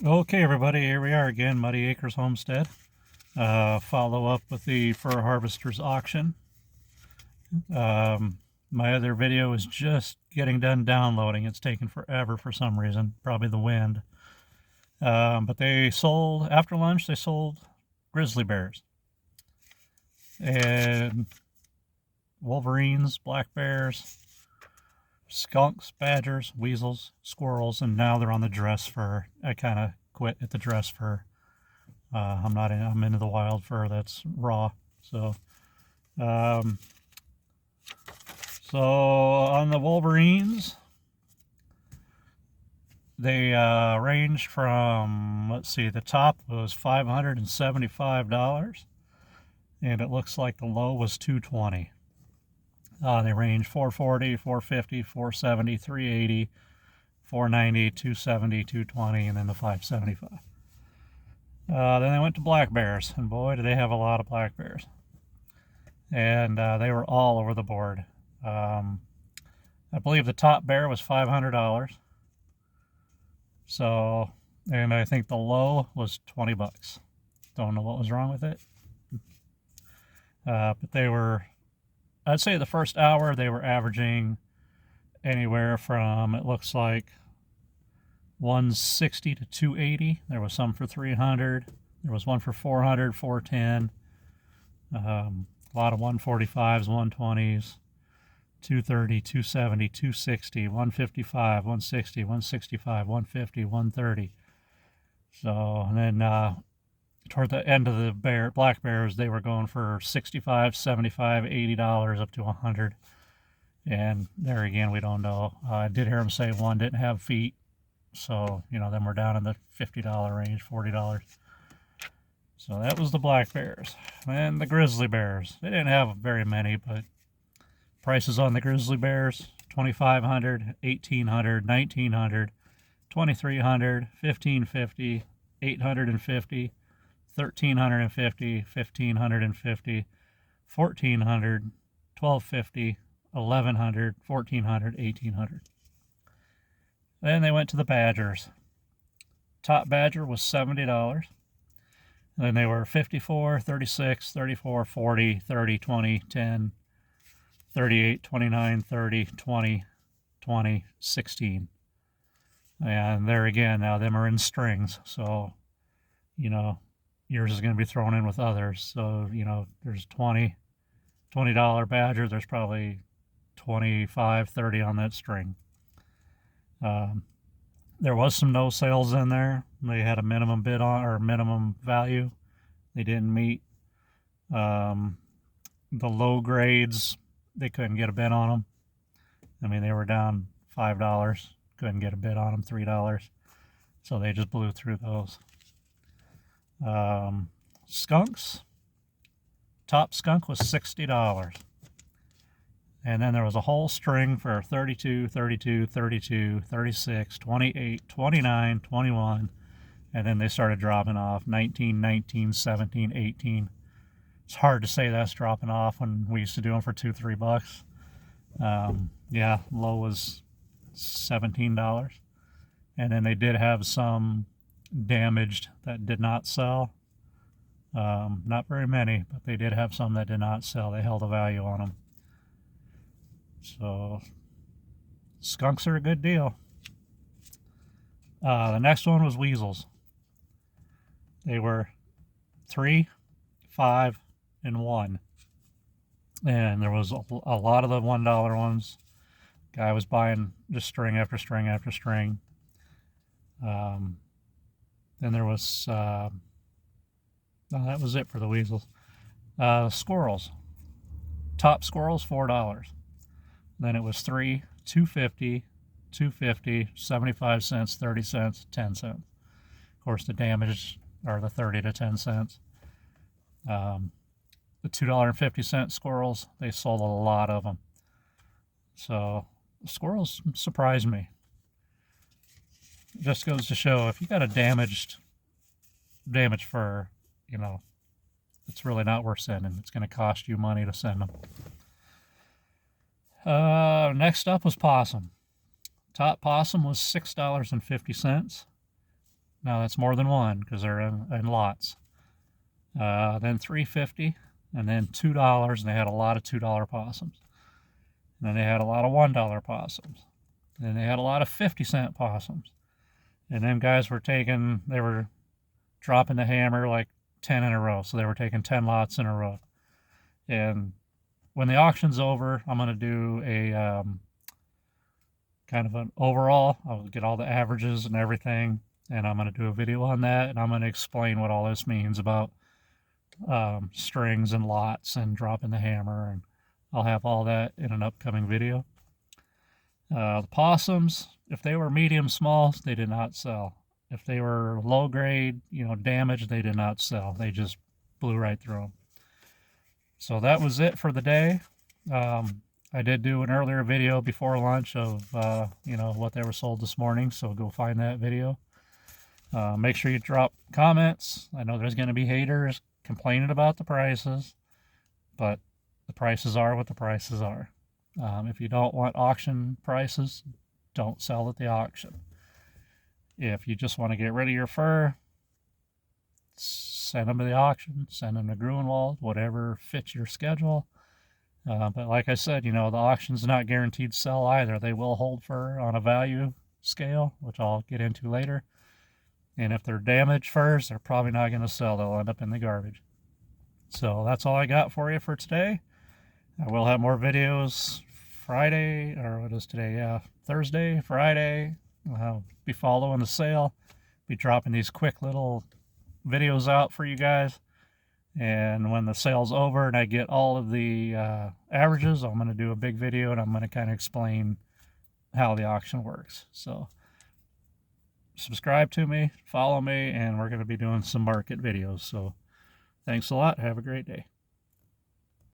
Okay, everybody, here we are again, Muddy Acres Homestead. Follow up with the Fur Harvesters auction. My other video is just getting done downloading. It's taken forever for some reason, probably the wind. But they sold, after lunch, they sold grizzly bears and wolverines, black bears, skunks, badgers, weasels, squirrels, and now they're on the dress fur. I kind of quit at the dress fur. I'm into the wild fur that's raw. Um, so on the wolverines, they ranged from, let's see, the top was $575, and it looks like the low was $220. They range 440, 450, 470, 380, 490, 270, 220, and then the 575. Then they went to black bears, and boy, do they have a lot of black bears. And they were all over the board. I believe the top bear was $500. So, and I think the low was $20. Don't know what was wrong with it. But they were, I'd say the first hour they were averaging anywhere from, it looks like, 160 to 280. There was some for 300. There was one for 400, 410. A lot of 145s, 120s, 230, 270, 260, 155, 160, 165, 150, 130. So, and then toward the end of the black bears, they were going for 65, 75, $80 up to 100. And there again, we don't know. I did hear them say one didn't have feet. So, then we're down in the $50 range, $40. So that was the black bears. And the grizzly bears. They didn't have very many, but prices on the grizzly bears, $2,500, $1,800, $1,900, $2,300, $1,550, $850, $1,350, $1,550, $1,400, $1,250, $1,100, $1,400, $1,800. Then they went to the badgers. Top badger was $70. And then they were 54, 36, 34, 40, 30, 20, 10, 38, 29, 30, 20, 20, 16. And there again, now them are in strings. So, yours is going to be thrown in with others. So, there's $20 badger. There's probably 25, 30 on that string. There was some no sales in there. They had a minimum bid on, or minimum value they didn't meet. The low grades, they couldn't get a bid on them. I mean, they were down $5. Couldn't get a bid on them, $3. So they just blew through those. Skunks. Top skunk was $60. And then there was a whole string for 32, 32, 32, 36, 28, 29, 21. And then they started dropping off 19, 19, 17, 18. It's hard to say that's dropping off when we used to do them for $2, $3. Yeah, low was $17. And then they did have some damaged that did not sell. Not very many, but they did have some that did not sell. They held a value on them. So, skunks are a good deal. The next one was weasels. They were 3, 5, and 1. And there was a lot of the $1 ones. Guy was buying just string after string after string. Then there was, no, that was it for the weasels. Squirrels. Top squirrels, $4. Then it was 3, 250, 250, 75 cents, 30 cents, 10 cents. Of course, the damaged are the 30 to 10 cents. The $2.50 squirrels, they sold a lot of them. So the squirrels surprised me. It just goes to show if you got a damaged fur, it's really not worth sending. It's going to cost you money to send them. Next up was possum. Top possum was $6.50. Now that's more than one because they're in lots. Then $3.50, and then $2, and they had a lot of $2 possums. And then they had a lot of $1 possums. And then they had a lot of 50-cent possums. And them guys were they were dropping the hammer like 10 in a row. So they were taking 10 lots in a row. And when the auction's over, I'm going to do a kind of an overall. I'll get all the averages and everything. And I'm going to do a video on that. And I'm going to explain what all this means about strings and lots and dropping the hammer. And I'll have all that in an upcoming video. The possums, if they were medium small, they did not sell. If they were low grade, damaged, they did not sell. They just blew right through them. So that was it for the day. I did do an earlier video before lunch of, what they were sold this morning. So go find that video. Make sure you drop comments. I know there's going to be haters complaining about the prices, but the prices are what the prices are. If you don't want auction prices, don't sell at the auction. If you just want to get rid of your fur, send them to the auction, send them to Grunwald, whatever fits your schedule. But like I said, the auction's not guaranteed to sell either. They will hold fur on a value scale, which I'll get into later. And if they're damaged furs, they're probably not going to sell. They'll end up in the garbage. So that's all I got for you for today. I will have more videos Friday, or what is today? Yeah, Thursday, Friday. I'll be following the sale. Be dropping these quick little videos out for you guys. And when the sale's over and I get all of the averages, I'm going to do a big video and I'm going to kind of explain how the auction works. So subscribe to me, follow me, and we're going to be doing some market videos. So thanks a lot. Have a great day.